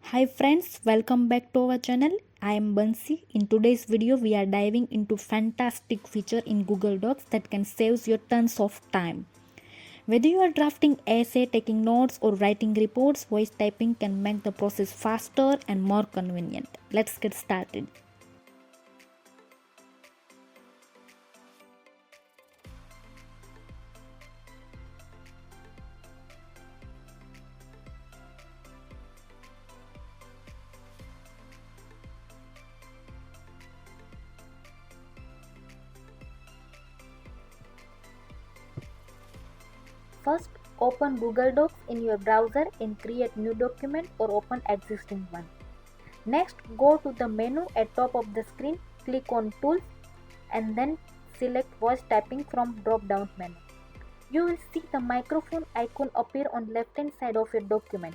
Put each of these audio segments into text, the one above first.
Hi friends, welcome back to our channel. I am Bansi. In today's video, we are diving into fantastic feature in Google Docs that can save you tons of time. Whether you are drafting essay, taking notes or writing reports, voice typing can make the process faster and more convenient. Let's get started. First, open Google Docs in your browser and create new document or open existing one. Next, go to the menu at top of the screen, click on Tools and then select Voice Typing from drop down menu. You will see the microphone icon appear on left hand side of your document.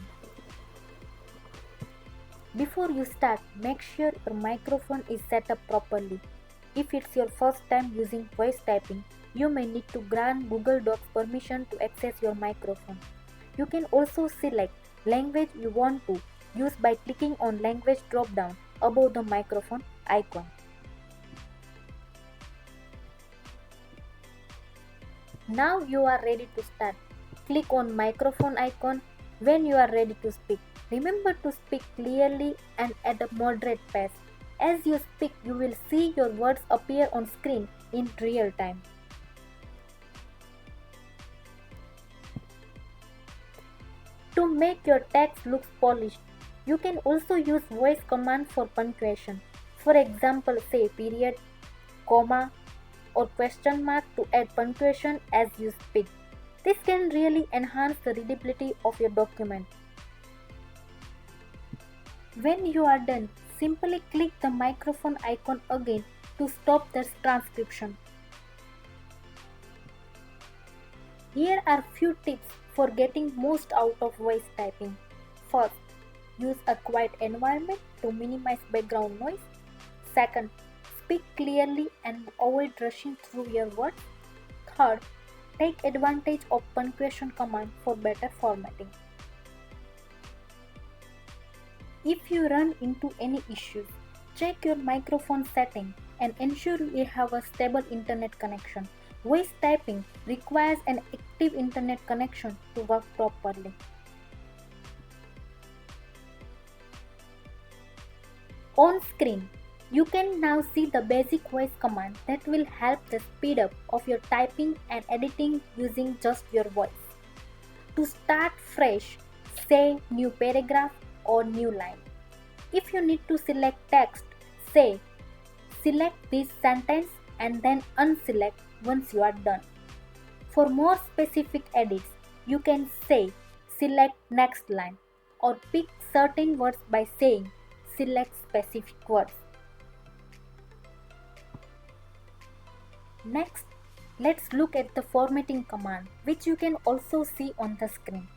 Before you start, make sure your microphone is set up properly. If it's your first time using voice typing, you may need to grant Google Docs permission to access your microphone. You can also select language you want to use by clicking on language drop down above the microphone icon. Now you are ready to start. Click on microphone icon when you are ready to speak. Remember to speak clearly and at a moderate pace. As you speak, you will see your words appear on screen in real time. To make your text look polished, you can also use voice command for punctuation. For example, say period, comma, or question mark to add punctuation as you speak. This can really enhance the readability of your document. When you are done, simply click the microphone icon again to stop the transcription. Here are few tips for getting most out of voice typing. First, use a quiet environment to minimize background noise. Second, speak clearly and avoid rushing through your words. Third, take advantage of punctuation command for better formatting. If you run into any issues, check your microphone setting and ensure you have a stable internet connection. Voice typing requires an active internet connection to work properly. On screen, you can now see the basic voice command that will help the speed up of your typing and editing using just your voice. To start fresh, say new paragraph or new line. If you need to select text, say select this sentence and then unselect once you are done. For more specific edits, you can say select next line or pick certain words by saying select specific words. Next, let's look at the formatting command, which you can also see on the screen.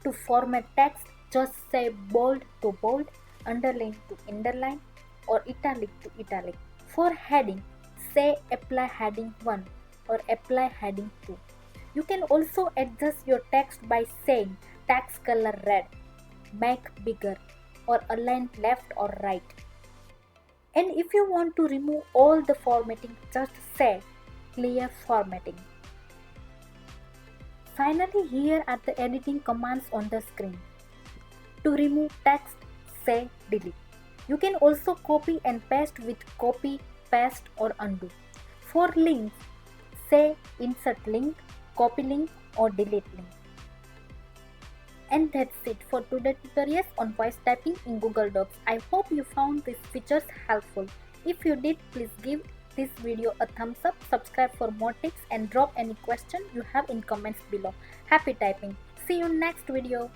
To format text, just say bold to bold, underline to underline, or italic to italic. For heading, say apply heading 1 or apply heading 2. You can also adjust your text by saying text color red, make bigger, or align left or right. And if you want to remove all the formatting, just say clear formatting. Finally, here are the editing commands on the screen. To remove text, say delete. You can also copy and paste with copy, paste or undo. For links, say insert link, copy link or delete link. And that's it for today's tutorials on voice typing in Google Docs. I hope you found these features helpful. If you did, please give this video a thumbs up, subscribe for more tips and drop any question you have in comments below. Happy typing! See you next video.